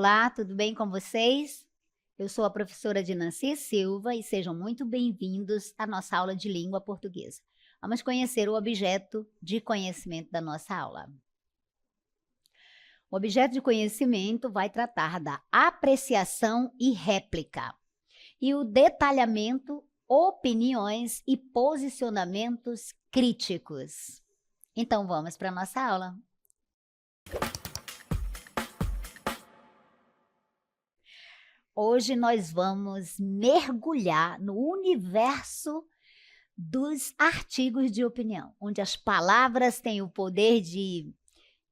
Olá, tudo bem com vocês? Eu sou a professora Dinanci Silva e sejam muito bem-vindos à nossa aula de língua portuguesa. Vamos conhecer o objeto de conhecimento da nossa aula. O objeto de conhecimento vai tratar da apreciação e réplica e o detalhamento, opiniões e posicionamentos críticos. Então vamos para a nossa aula. Hoje nós vamos mergulhar no universo dos artigos de opinião, onde as palavras têm o poder de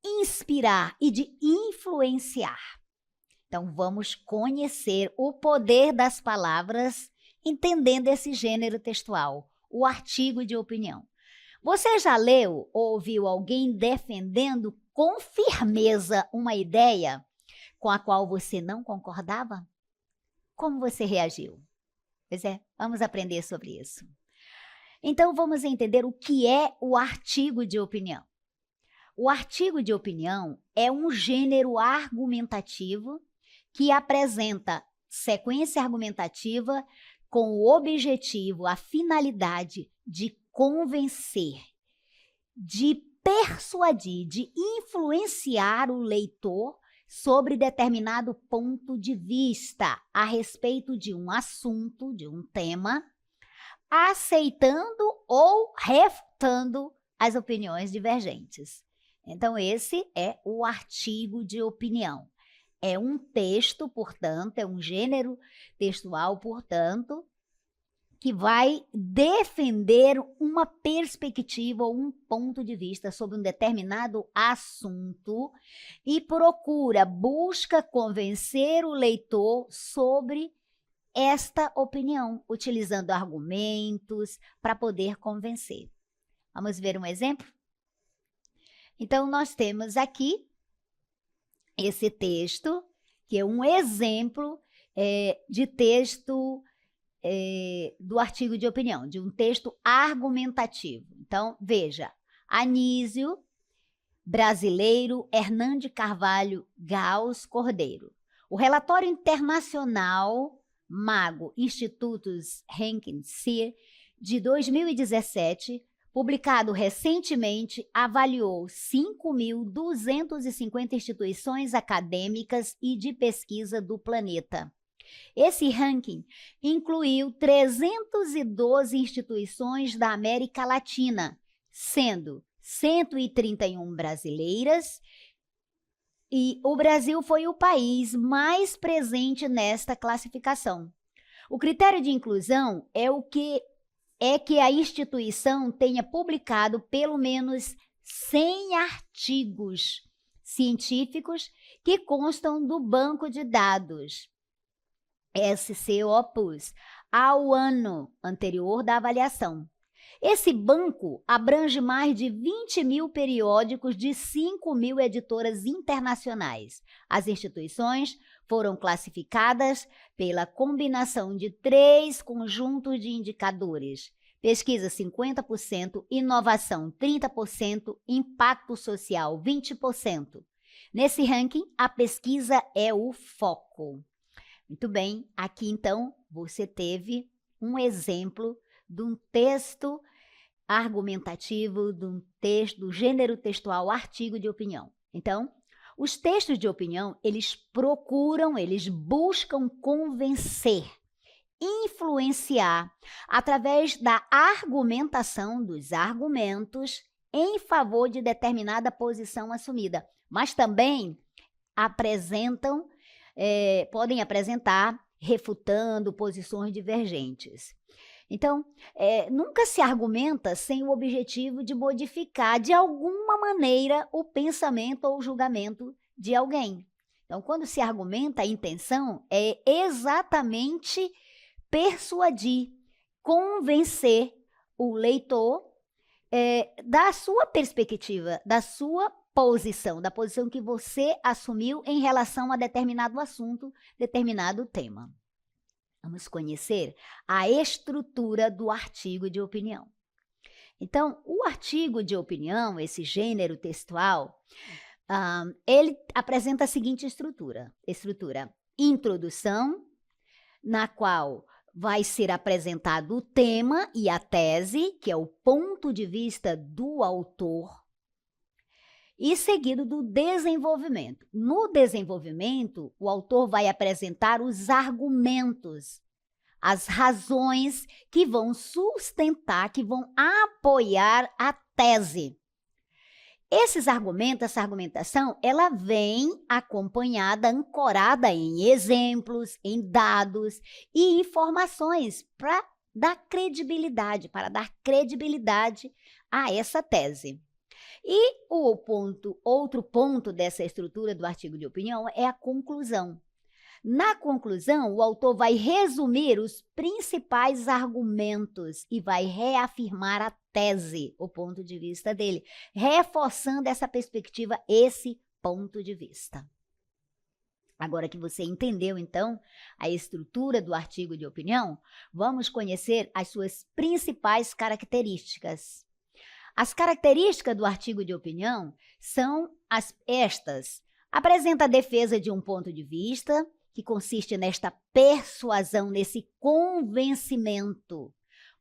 inspirar e de influenciar. Então vamos conhecer o poder das palavras, entendendo esse gênero textual, o artigo de opinião. Você já leu ou ouviu alguém defendendo com firmeza uma ideia com a qual você não concordava? Como você reagiu? Pois é, vamos aprender sobre isso. Então, vamos entender o que é o artigo de opinião. O artigo de opinião é um gênero argumentativo que apresenta sequência argumentativa com o objetivo, a finalidade de convencer, de persuadir, de influenciar o leitor sobre determinado ponto de vista a respeito de um assunto, de um tema, aceitando ou refutando as opiniões divergentes. Então, esse é o artigo de opinião. É um texto, portanto, é um gênero textual, portanto, que vai defender uma perspectiva ou um ponto de vista sobre um determinado assunto e busca convencer o leitor sobre esta opinião, utilizando argumentos para poder convencer. Vamos ver um exemplo? Então, nós temos aqui esse texto, que é um exemplo de texto do artigo de opinião, de um texto argumentativo. Então, veja, Anísio, brasileiro, Hernande Carvalho Gauss Cordeiro. O relatório internacional Mago Institutos Henkin-Cyr de 2017, publicado recentemente, avaliou 5.250 instituições acadêmicas e de pesquisa do planeta. Esse ranking incluiu 312 instituições da América Latina, sendo 131 brasileiras, e o Brasil foi o país mais presente nesta classificação. O critério de inclusão que a instituição tenha publicado pelo menos 100 artigos científicos que constam do banco de dados SCOPUS ao ano anterior da avaliação. Esse banco abrange mais de 20.000 periódicos de 5.000 editoras internacionais. As instituições foram classificadas pela combinação de 3 conjuntos de indicadores: pesquisa 50%, inovação 30%, impacto social 20%. Nesse ranking, a pesquisa é o foco. Muito bem, aqui então você teve um exemplo de um texto argumentativo, de um texto, do gênero textual artigo de opinião. Então, os textos de opinião, eles buscam convencer, influenciar através da argumentação dos argumentos em favor de determinada posição assumida, mas também podem apresentar refutando posições divergentes. Então, nunca se argumenta sem o objetivo de modificar de alguma maneira o pensamento ou o julgamento de alguém. Então, quando se argumenta, a intenção é exatamente persuadir, convencer o leitor da sua perspectiva, da sua posição, da posição que você assumiu em relação a determinado assunto, determinado tema. Vamos conhecer a estrutura do artigo de opinião. Então, o artigo de opinião, esse gênero textual, ele apresenta a seguinte estrutura: introdução, na qual vai ser apresentado o tema e a tese, que é o ponto de vista do autor, e seguido do desenvolvimento. No desenvolvimento, o autor vai apresentar os argumentos, as razões que vão sustentar, que vão apoiar a tese. Esses argumentos, essa argumentação, ela vem acompanhada, ancorada em exemplos, em dados e informações para dar credibilidade a essa tese. E outro ponto dessa estrutura do artigo de opinião é a conclusão. Na conclusão, o autor vai resumir os principais argumentos e vai reafirmar a tese, o ponto de vista dele, reforçando essa perspectiva, esse ponto de vista. Agora que você entendeu, então, a estrutura do artigo de opinião, vamos conhecer as suas principais características. As características do artigo de opinião são estas. Apresenta a defesa de um ponto de vista, que consiste nesta persuasão, nesse convencimento.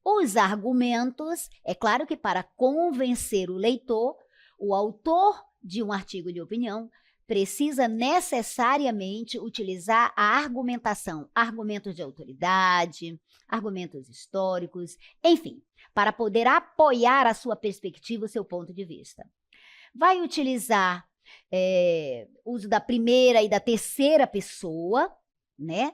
Os argumentos, é claro que para convencer o leitor, o autor de um artigo de opinião precisa necessariamente utilizar a argumentação, argumentos de autoridade, argumentos históricos, enfim, para poder apoiar a sua perspectiva, o seu ponto de vista. Vai utilizar uso da primeira e da terceira pessoa, né,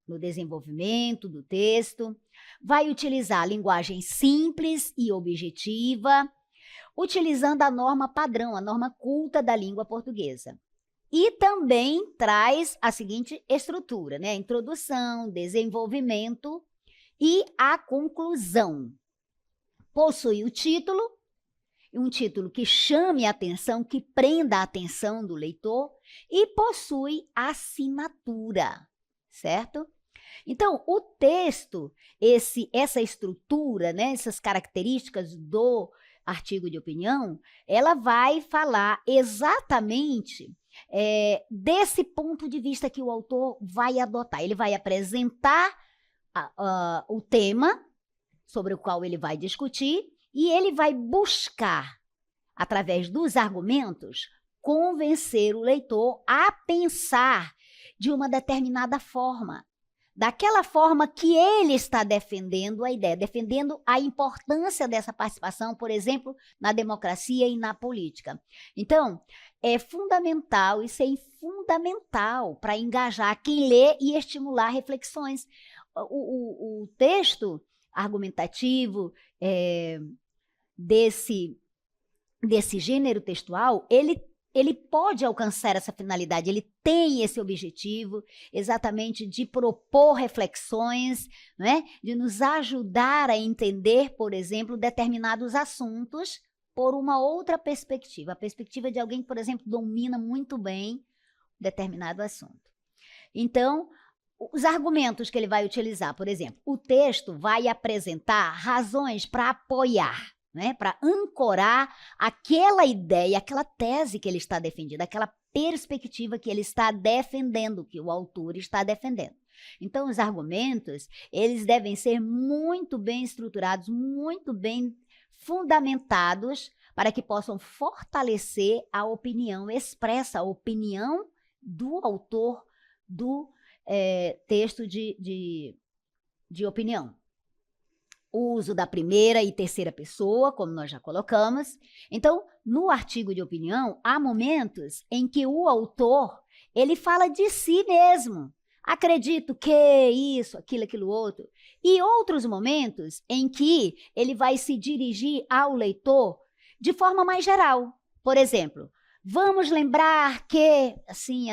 no desenvolvimento do texto. Vai utilizar a linguagem simples e objetiva, utilizando a norma padrão, a norma culta da língua portuguesa. E também traz a seguinte estrutura, né? Introdução, desenvolvimento e a conclusão. Possui o título, um título que chame a atenção, que prenda a atenção do leitor, e possui assinatura, certo? Então, o texto, essa estrutura, né, essas características do artigo de opinião, ela vai falar exatamente desse ponto de vista que o autor vai adotar. Ele vai apresentar o tema sobre o qual ele vai discutir e ele vai buscar, através dos argumentos, convencer o leitor a pensar de uma determinada forma, daquela forma que ele está defendendo a ideia, defendendo a importância dessa participação, por exemplo, na democracia e na política. Então, é fundamental, isso é fundamental para engajar quem lê e estimular reflexões. O texto argumentativo desse gênero textual, ele pode alcançar essa finalidade, ele tem esse objetivo exatamente de propor reflexões, né? De nos ajudar a entender, por exemplo, determinados assuntos por uma outra perspectiva, a perspectiva de alguém que, por exemplo, domina muito bem determinado assunto. Então, os argumentos que ele vai utilizar, por exemplo, o texto vai apresentar razões para apoiar, né, para ancorar aquela ideia, aquela tese que ele está defendendo, aquela perspectiva que ele está defendendo, que o autor está defendendo. Então, os argumentos, eles devem ser muito bem estruturados, muito bem fundamentados, para que possam fortalecer a opinião expressa, a opinião do autor do texto de opinião. O uso da primeira e terceira pessoa, como nós já colocamos. Então, no artigo de opinião, há momentos em que o autor, ele fala de si mesmo. Acredito que isso, aquilo outro. E outros momentos em que ele vai se dirigir ao leitor de forma mais geral. Por exemplo, vamos lembrar que, assim.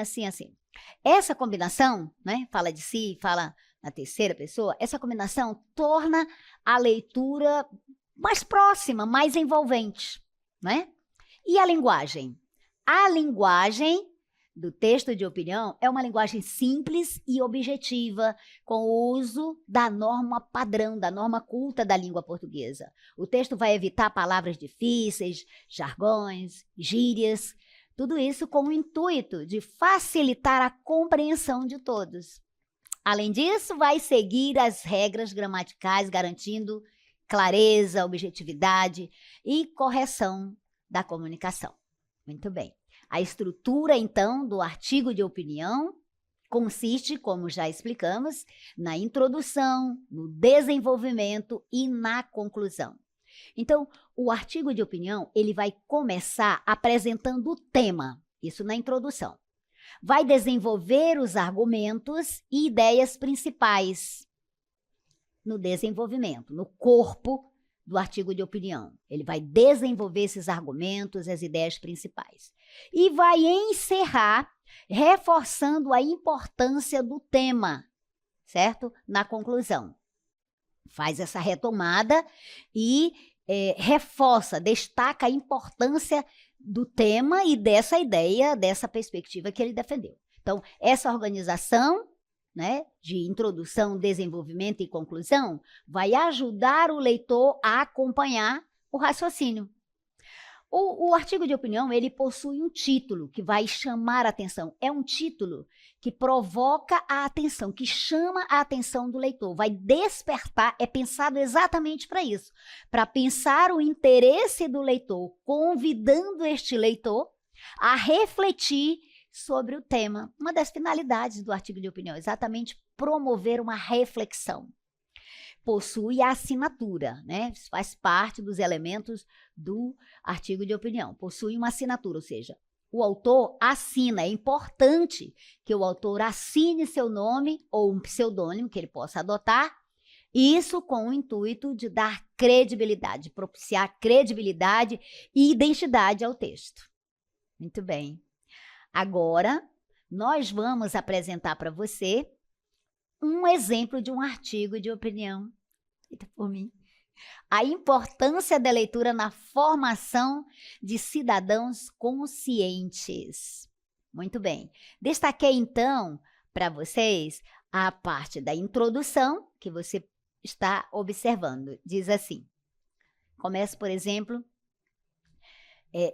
Essa combinação, né, fala de si, fala na terceira pessoa, essa combinação torna a leitura mais próxima, mais envolvente, né? E a linguagem? A linguagem do texto de opinião é uma linguagem simples e objetiva, com o uso da norma padrão, da norma culta da língua portuguesa. O texto vai evitar palavras difíceis, jargões, gírias, Tudo isso com o intuito de facilitar a compreensão de todos. Além disso, vai seguir as regras gramaticais, garantindo clareza, objetividade e correção da comunicação. Muito bem. A estrutura, então, do artigo de opinião consiste, como já explicamos, na introdução, no desenvolvimento e na conclusão. Então, o artigo de opinião, ele vai começar apresentando o tema, isso na introdução. Vai desenvolver os argumentos e ideias principais no desenvolvimento, no corpo do artigo de opinião. Ele vai desenvolver esses argumentos, as ideias principais. E vai encerrar reforçando a importância do tema, certo? Na conclusão. Faz essa retomada e reforça, destaca a importância do tema e dessa ideia, dessa perspectiva que ele defendeu. Então, essa organização, né, de introdução, desenvolvimento e conclusão, vai ajudar o leitor a acompanhar o raciocínio. O artigo de opinião, ele possui um título que vai chamar a atenção. É um título que provoca a atenção, que chama a atenção do leitor. Vai despertar, é pensado exatamente para isso. Para pensar o interesse do leitor, convidando este leitor a refletir sobre o tema. Uma das finalidades do artigo de opinião, exatamente promover uma reflexão. Possui a assinatura, né? Faz parte dos elementos do artigo de opinião. Possui uma assinatura, ou seja, o autor assina. É importante que o autor assine seu nome ou um pseudônimo que ele possa adotar, isso com o intuito de dar credibilidade, propiciar credibilidade e identidade ao texto. Muito bem. Agora, nós vamos apresentar para você um exemplo de um artigo de opinião. Eita, por mim. A importância da leitura na formação de cidadãos conscientes. Muito bem. Destaquei, então, para vocês a parte da introdução que você está observando. Diz assim, começa, por exemplo,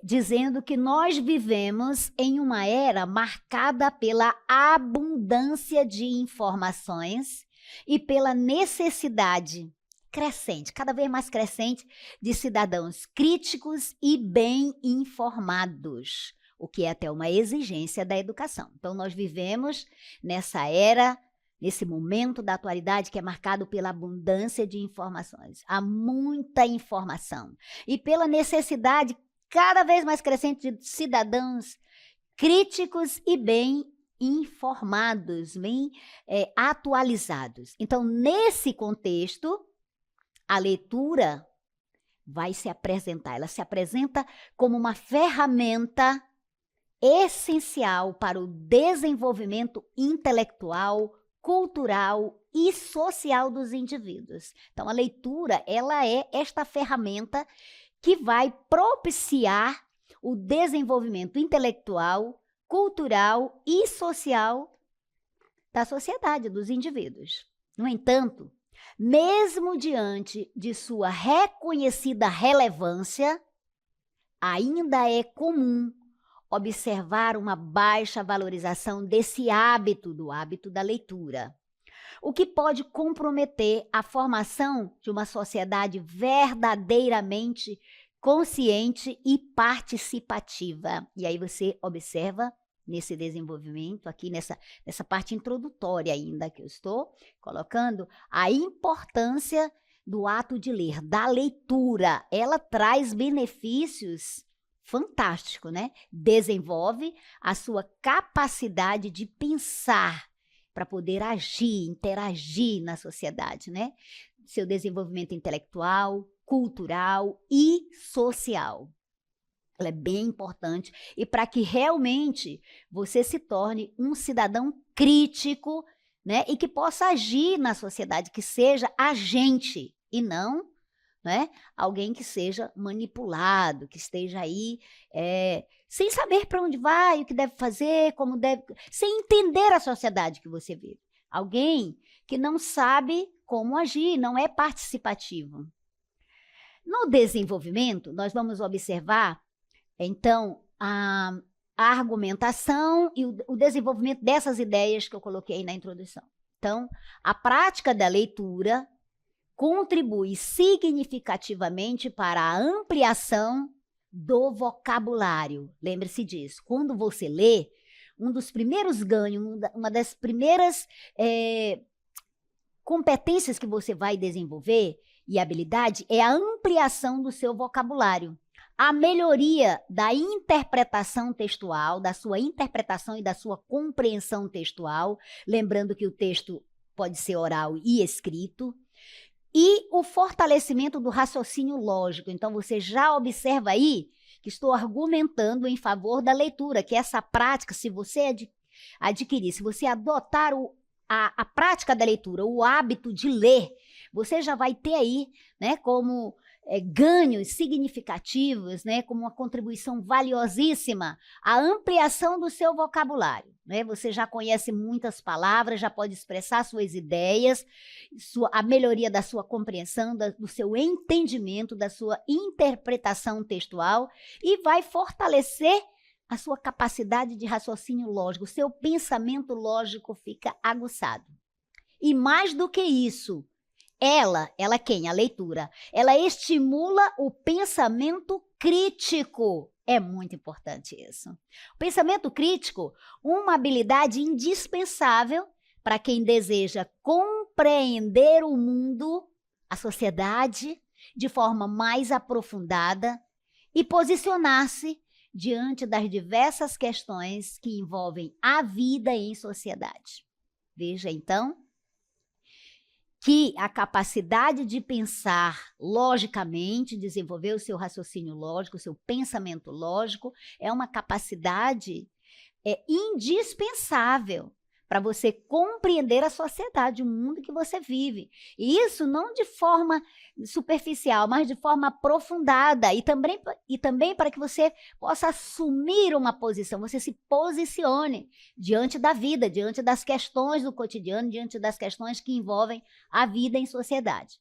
dizendo que nós vivemos em uma era marcada pela abundância de informações e pela necessidade crescente, cada vez mais crescente, de cidadãos críticos e bem informados, o que é até uma exigência da educação. Então, nós vivemos nessa era, nesse momento da atualidade que é marcado pela abundância de informações. Há muita informação e pela necessidade cada vez mais crescente de cidadãos críticos e bem informados, bem atualizados. Então, nesse contexto, a leitura vai se apresentar. Ela se apresenta como uma ferramenta essencial para o desenvolvimento intelectual, cultural e social dos indivíduos. Então, a leitura, ela é esta ferramenta que vai propiciar o desenvolvimento intelectual, cultural e social da sociedade, dos indivíduos. No entanto, mesmo diante de sua reconhecida relevância, ainda é comum observar uma baixa valorização desse hábito, do hábito da leitura, o que pode comprometer a formação de uma sociedade verdadeiramente consciente e participativa. E aí você observa nesse desenvolvimento, aqui nessa parte introdutória ainda que eu estou colocando, a importância do ato de ler, da leitura. Ela traz benefícios fantásticos, né? Desenvolve a sua capacidade de pensar para poder agir, interagir na sociedade, né? Seu desenvolvimento intelectual, cultural e social. Ela é bem importante e para que realmente você se torne um cidadão crítico, né, e que possa agir na sociedade, que seja agente e não, né, alguém que seja manipulado, que esteja aí sem saber para onde vai, o que deve fazer, como deve, sem entender a sociedade que você vive. Alguém que não sabe como agir, não é participativo. No desenvolvimento, nós vamos observar então, a argumentação e o desenvolvimento dessas ideias que eu coloquei na introdução. Então, a prática da leitura contribui significativamente para a ampliação do vocabulário. Lembre-se disso. Quando você lê, um dos primeiros ganhos, uma das primeiras competências que você vai desenvolver e habilidade é a ampliação do seu vocabulário. A melhoria da interpretação textual, da sua interpretação e da sua compreensão textual, lembrando que o texto pode ser oral e escrito, e o fortalecimento do raciocínio lógico. Então, você já observa aí que estou argumentando em favor da leitura, que essa prática, se você adquirir, se você adotar a prática da leitura, o hábito de ler, você já vai ter aí, né, como ganhos significativos, né, como uma contribuição valiosíssima, a ampliação do seu vocabulário. Né? Você já conhece muitas palavras, já pode expressar suas ideias, a melhoria da sua compreensão, do seu entendimento, da sua interpretação textual, e vai fortalecer a sua capacidade de raciocínio lógico, o seu pensamento lógico fica aguçado. E mais do que isso, ela quem? A leitura. Ela estimula o pensamento crítico. É muito importante isso. O pensamento crítico, uma habilidade indispensável para quem deseja compreender o mundo, a sociedade, de forma mais aprofundada e posicionar-se diante das diversas questões que envolvem a vida em sociedade. Veja, então, que a capacidade de pensar logicamente, desenvolver o seu raciocínio lógico, o seu pensamento lógico, é uma capacidade indispensável para você compreender a sociedade, o mundo que você vive. E isso não de forma superficial, mas de forma aprofundada e também para que você possa assumir uma posição, você se posicione diante da vida, diante das questões do cotidiano, diante das questões que envolvem a vida em sociedade.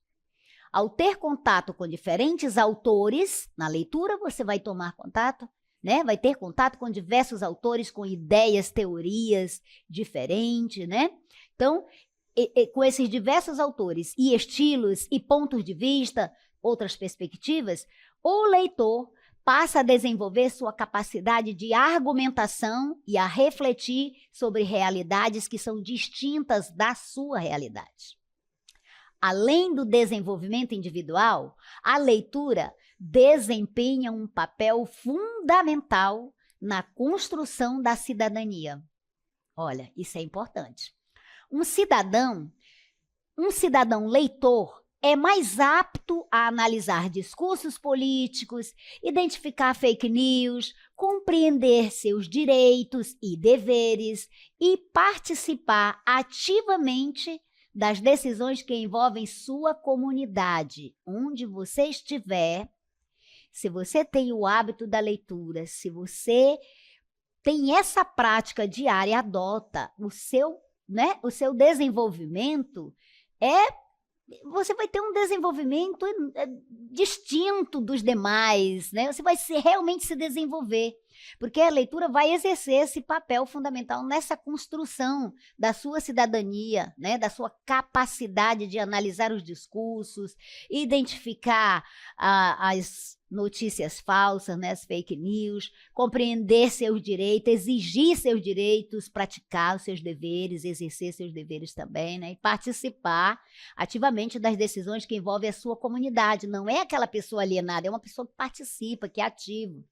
Ao ter contato com diferentes autores, na leitura você vai tomar contato, né? Vai ter contato com diversos autores, com ideias, teorias diferentes, né? Então, com esses diversos autores e estilos e pontos de vista, outras perspectivas, o leitor passa a desenvolver sua capacidade de argumentação e a refletir sobre realidades que são distintas da sua realidade. Além do desenvolvimento individual, a leitura desempenha um papel fundamental na construção da cidadania. Olha, isso é importante. Um cidadão leitor é mais apto a analisar discursos políticos, identificar fake news, compreender seus direitos e deveres e participar ativamente das decisões que envolvem sua comunidade, onde você estiver. Se você tem o hábito da leitura, se você tem essa prática diária, adota o seu desenvolvimento, você vai ter um desenvolvimento distinto dos demais, né? Você vai realmente se desenvolver, porque a leitura vai exercer esse papel fundamental nessa construção da sua cidadania, né? Da sua capacidade de analisar os discursos, identificar as notícias falsas, né, as fake news, compreender seus direitos, exigir seus direitos, praticar os seus deveres, exercer seus deveres também, né, e participar ativamente das decisões que envolvem a sua comunidade. Não é aquela pessoa alienada, é uma pessoa que participa, que é ativa.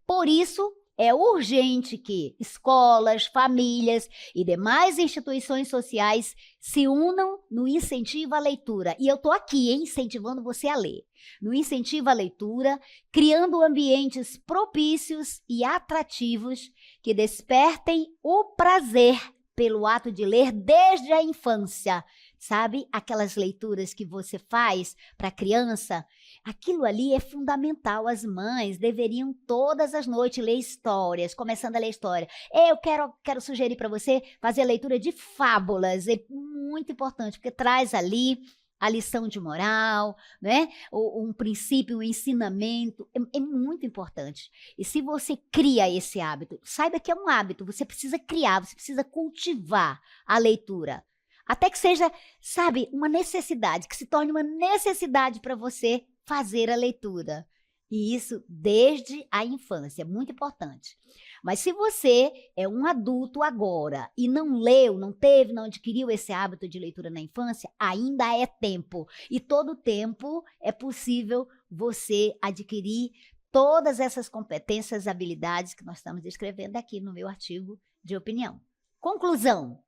Por isso, é urgente que escolas, famílias e demais instituições sociais se unam no incentivo à leitura. E eu estou aqui, incentivando você a ler. No incentivo à leitura, criando ambientes propícios e atrativos que despertem o prazer pelo ato de ler desde a infância. Sabe, aquelas leituras que você faz para a criança, aquilo ali é fundamental. As mães deveriam todas as noites ler histórias, começando a ler história. Eu quero sugerir para você fazer a leitura de fábulas, é muito importante, porque traz ali a lição de moral, né? Um princípio, um ensinamento, é muito importante. E se você cria esse hábito, saiba que é um hábito, você precisa criar, você precisa cultivar a leitura. Até que seja, sabe, uma necessidade, que se torne uma necessidade para você fazer a leitura. E isso desde a infância, muito importante. Mas se você é um adulto agora e não leu, não teve, não adquiriu esse hábito de leitura na infância, ainda é tempo. E todo tempo é possível você adquirir todas essas competências, habilidades que nós estamos descrevendo aqui no meu artigo de opinião. Conclusão.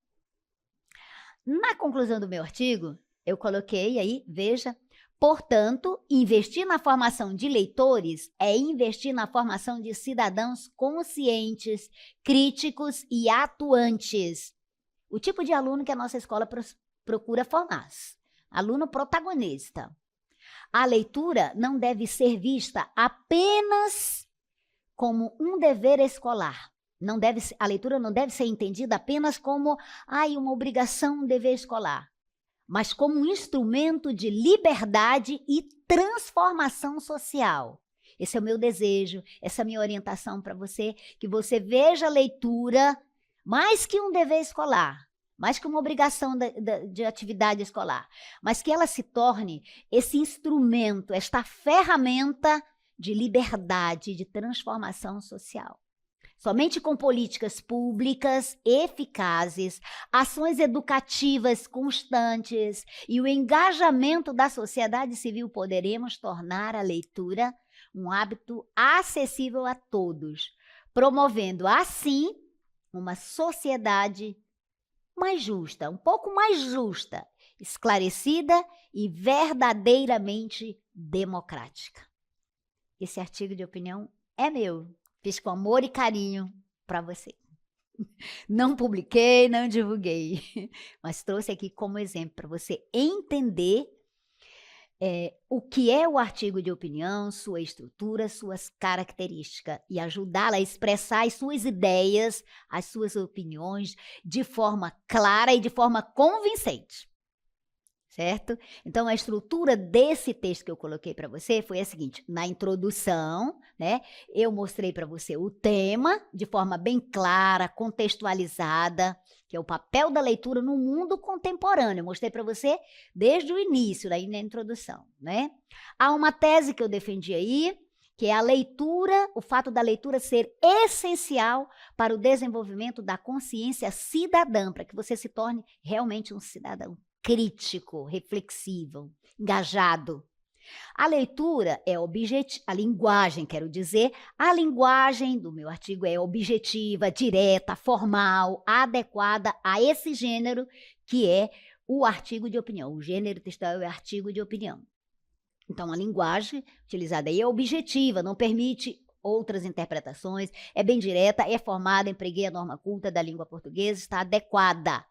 Na conclusão do meu artigo, eu coloquei aí, veja, portanto, investir na formação de leitores é investir na formação de cidadãos conscientes, críticos e atuantes. O tipo de aluno que a nossa escola procura formar. Aluno protagonista. A leitura não deve ser vista apenas como um dever escolar. A leitura não deve ser entendida apenas como uma obrigação, um dever escolar, mas como um instrumento de liberdade e transformação social. Esse é o meu desejo, essa é a minha orientação para você, que você veja a leitura mais que um dever escolar, mais que uma obrigação de atividade escolar, mas que ela se torne esse instrumento, esta ferramenta de liberdade, de transformação social. Somente com políticas públicas eficazes, ações educativas constantes e o engajamento da sociedade civil poderemos tornar a leitura um hábito acessível a todos, promovendo assim uma sociedade mais justa, um pouco mais justa, esclarecida e verdadeiramente democrática. Esse artigo de opinião é meu. Fiz com amor e carinho para você. Não publiquei, não divulguei, mas trouxe aqui como exemplo para você entender o que é o artigo de opinião, sua estrutura, suas características e ajudá-la a expressar as suas ideias, as suas opiniões de forma clara e de forma convincente. Certo? Então, a estrutura desse texto que eu coloquei para você foi a seguinte: na introdução, né, eu mostrei para você o tema de forma bem clara, contextualizada, que é o papel da leitura no mundo contemporâneo. Eu mostrei para você desde o início, daí na introdução, né? Há uma tese que eu defendi aí, que é a leitura, o fato da leitura ser essencial para o desenvolvimento da consciência cidadã, para que você se torne realmente um cidadão crítico, reflexivo, engajado. A leitura é a linguagem, quero dizer, a linguagem do meu artigo é objetiva, direta, formal, adequada a esse gênero que é o artigo de opinião. O gênero textual é o artigo de opinião. Então, a linguagem utilizada aí é objetiva, não permite outras interpretações, é bem direta, é formada, empreguei a norma culta da língua portuguesa, está adequada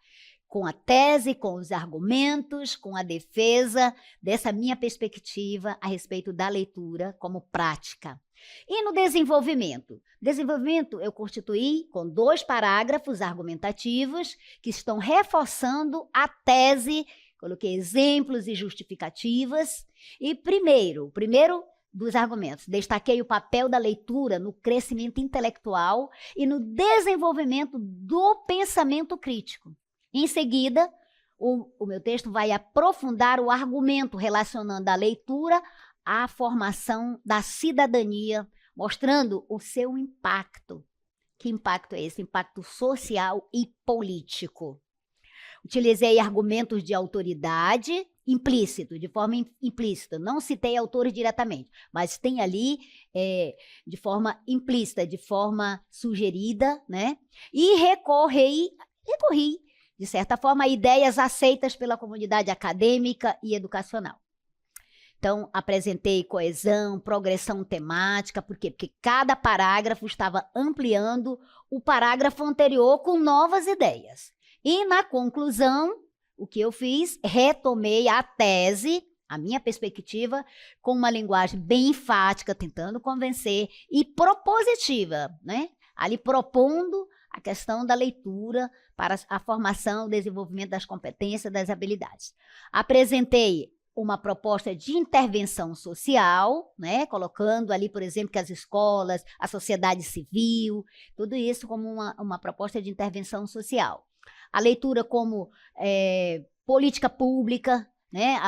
com a tese, com os argumentos, com a defesa dessa minha perspectiva a respeito da leitura como prática. E no desenvolvimento? Desenvolvimento eu constituí com 2 parágrafos argumentativos que estão reforçando a tese, coloquei exemplos e justificativas. E o primeiro dos argumentos, destaquei o papel da leitura no crescimento intelectual e no desenvolvimento do pensamento crítico. Em seguida, o meu texto vai aprofundar o argumento relacionando a leitura à formação da cidadania, mostrando o seu impacto. Que impacto é esse? Impacto social e político. Utilizei argumentos de autoridade implícito, de forma implícita. Não citei autores diretamente, mas tem ali de forma implícita, de forma sugerida, né? E recorri de certa forma, a ideias aceitas pela comunidade acadêmica e educacional. Então, apresentei coesão, progressão temática, por quê? Porque cada parágrafo estava ampliando o parágrafo anterior com novas ideias. E, na conclusão, o que eu fiz? Retomei a tese, a minha perspectiva, com uma linguagem bem enfática, tentando convencer, e propositiva, né? Ali propondo a questão da leitura para a formação, o desenvolvimento das competências, das habilidades. Apresentei uma proposta de intervenção social, né, colocando ali, por exemplo, que as escolas, a sociedade civil, tudo isso como uma proposta de intervenção social. A leitura como política pública, né,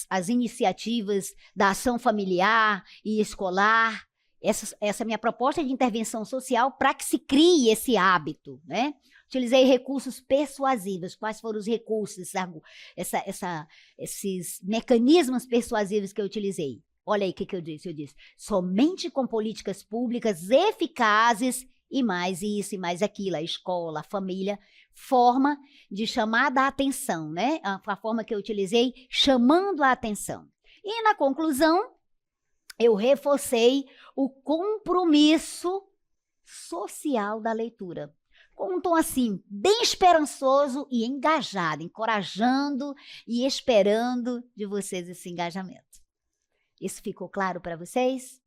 as iniciativas da ação familiar e escolar, essa minha proposta de intervenção social para que se crie esse hábito, né? Utilizei recursos persuasivos. Quais foram os recursos, esses mecanismos persuasivos que eu utilizei? Olha aí o que eu disse. Eu disse, somente com políticas públicas eficazes e mais isso e mais aquilo, a escola, a família, forma de chamar a atenção, né? A forma que eu utilizei, chamando a atenção. E na conclusão, eu reforcei o compromisso social da leitura, com um tom assim, bem esperançoso e engajado, encorajando e esperando de vocês esse engajamento. Isso ficou claro para vocês?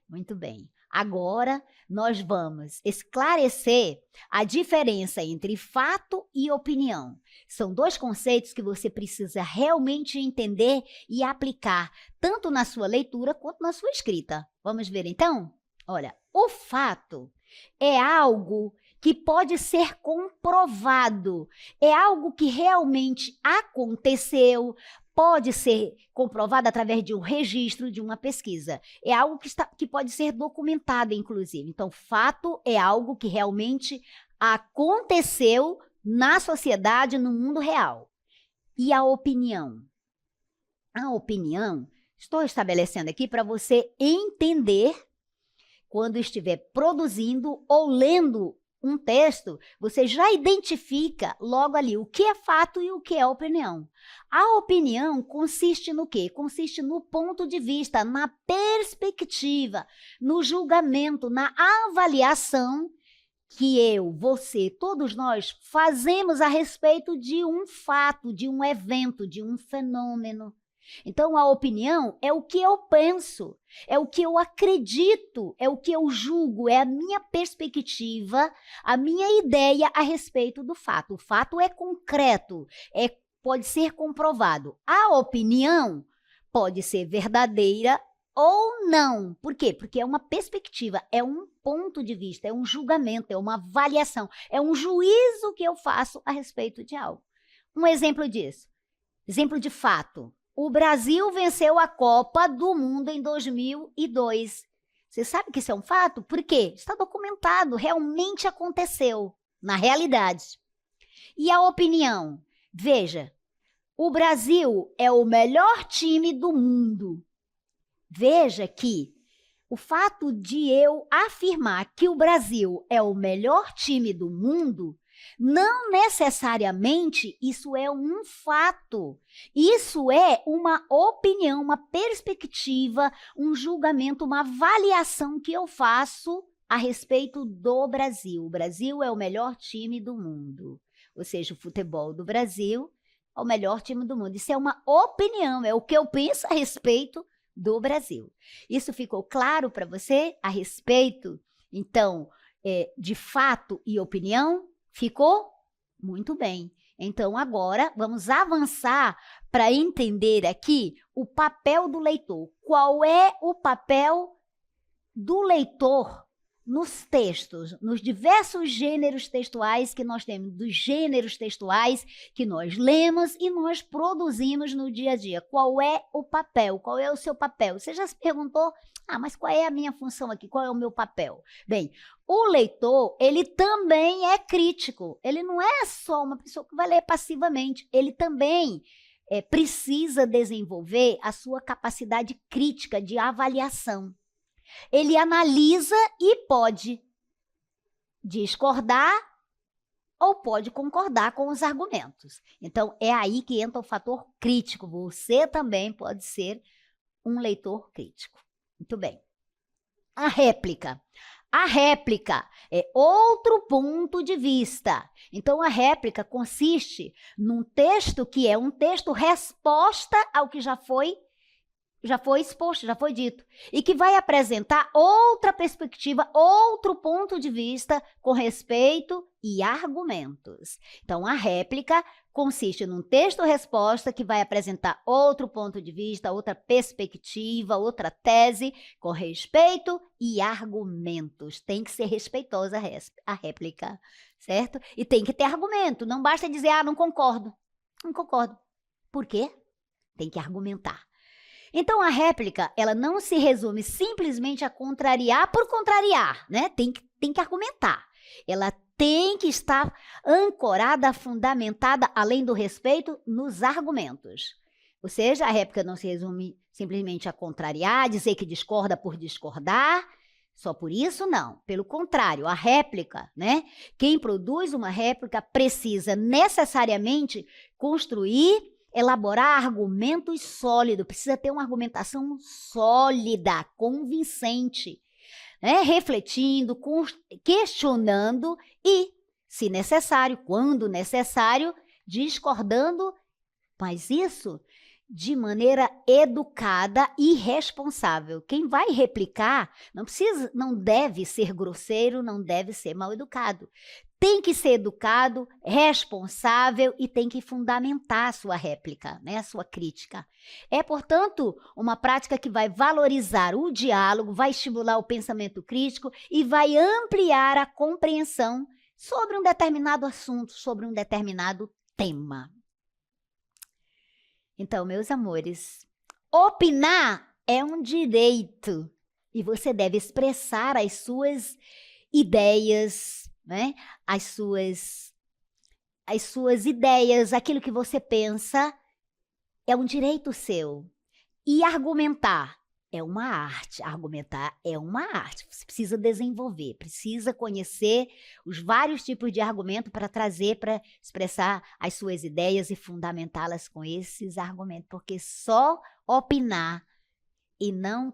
Muito bem. Agora, nós vamos esclarecer a diferença entre fato e opinião. São dois conceitos que você precisa realmente entender e aplicar, tanto na sua leitura quanto na sua escrita. Vamos ver então? Olha, o fato é algo que pode ser comprovado, é algo que realmente aconteceu, pode ser comprovado através de um registro, de uma pesquisa. É algo que pode ser documentado, inclusive. Então, fato é algo que realmente aconteceu na sociedade, no mundo real. E a opinião? A opinião, estou estabelecendo aqui para você entender, quando estiver produzindo ou lendo um texto, você já identifica logo ali o que é fato e o que é opinião. A opinião consiste no quê? Consiste no ponto de vista, na perspectiva, no julgamento, na avaliação que eu, você, todos nós fazemos a respeito de um fato, de um evento, de um fenômeno. Então, a opinião é o que eu penso, é o que eu acredito, é o que eu julgo, é a minha perspectiva, a minha ideia a respeito do fato. O fato é concreto, pode ser comprovado. A opinião pode ser verdadeira ou não. Por quê? Porque é uma perspectiva, é um ponto de vista, é um julgamento, é uma avaliação, é um juízo que eu faço a respeito de algo. Um exemplo disso, exemplo de fato. O Brasil venceu a Copa do Mundo em 2002. Você sabe que isso é um fato? Por quê? Está documentado, realmente aconteceu, na realidade. E a opinião? Veja, o Brasil é o melhor time do mundo. Veja que o fato de eu afirmar que o Brasil é o melhor time do mundo, não necessariamente isso é um fato. Isso é uma opinião, uma perspectiva, um julgamento, uma avaliação que eu faço a respeito do Brasil. O Brasil é o melhor time do mundo. Ou seja, o futebol do Brasil é o melhor time do mundo. Isso é uma opinião, é o que eu penso a respeito do Brasil. Isso ficou claro para você a respeito, então, de fato e opinião? Ficou? Muito bem. Então, agora, vamos avançar para entender aqui o papel do leitor. Qual é o papel do leitor nos textos, nos diversos gêneros textuais que nós temos, dos gêneros textuais que nós lemos e nós produzimos no dia a dia? Qual é o papel? Qual é o seu papel? Você já se perguntou, mas qual é a minha função aqui? Qual é o meu papel? Bem, o leitor, ele também é crítico. Ele não é só uma pessoa que vai ler passivamente. Ele também precisa desenvolver a sua capacidade crítica de avaliação. Ele analisa e pode discordar ou pode concordar com os argumentos. Então, é aí que entra o fator crítico. Você também pode ser um leitor crítico. Muito bem. A réplica. A réplica é outro ponto de vista. Então, a réplica consiste num texto que é um texto resposta ao que já foi já foi exposto, já foi dito, e que vai apresentar outra perspectiva, outro ponto de vista com respeito e argumentos. Então, a réplica consiste num texto-resposta que vai apresentar outro ponto de vista, outra perspectiva, outra tese com respeito e argumentos. Tem que ser respeitosa a réplica, certo? E tem que ter argumento, não basta dizer, ah, não concordo. Não concordo. Por quê? Tem que argumentar. Então, a réplica, ela não se resume simplesmente a contrariar por contrariar, né? Tem que argumentar. Ela tem que estar ancorada, fundamentada, além do respeito, nos argumentos. Ou seja, a réplica não se resume simplesmente a contrariar, dizer que discorda por discordar, só por isso não. Pelo contrário, a réplica, né? Quem produz uma réplica precisa necessariamente construir, elaborar argumentos sólidos, precisa ter uma argumentação sólida, convincente, né? Refletindo, questionando e, se necessário, quando necessário, discordando, mas isso de maneira educada e responsável. Quem vai replicar não deve ser grosseiro, não deve ser mal educado. Tem que ser educado, responsável e tem que fundamentar a sua réplica, né, a sua crítica. É, portanto, uma prática que vai valorizar o diálogo, vai estimular o pensamento crítico e vai ampliar a compreensão sobre um determinado assunto, sobre um determinado tema. Então, meus amores, opinar é um direito e você deve expressar as suas ideias, né? As suas ideias, aquilo que você pensa, é um direito seu. E argumentar é uma arte. Argumentar é uma arte. Você precisa desenvolver, precisa conhecer os vários tipos de argumento para trazer, para expressar as suas ideias e fundamentá-las com esses argumentos. Porque só opinar e não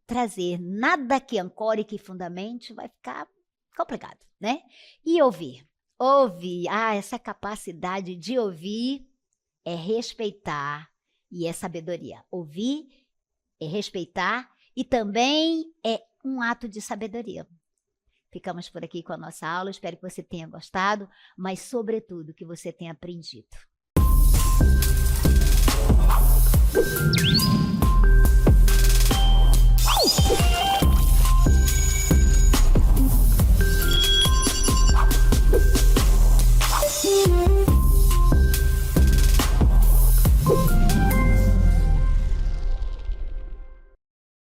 trazer nada que ancore, que fundamente, vai ficar complicado, né? E ouvir. Ouvir. Essa capacidade de ouvir é respeitar e é sabedoria. Ouvir é respeitar e também é um ato de sabedoria. Ficamos por aqui com a nossa aula. Espero que você tenha gostado, mas, sobretudo, que você tenha aprendido.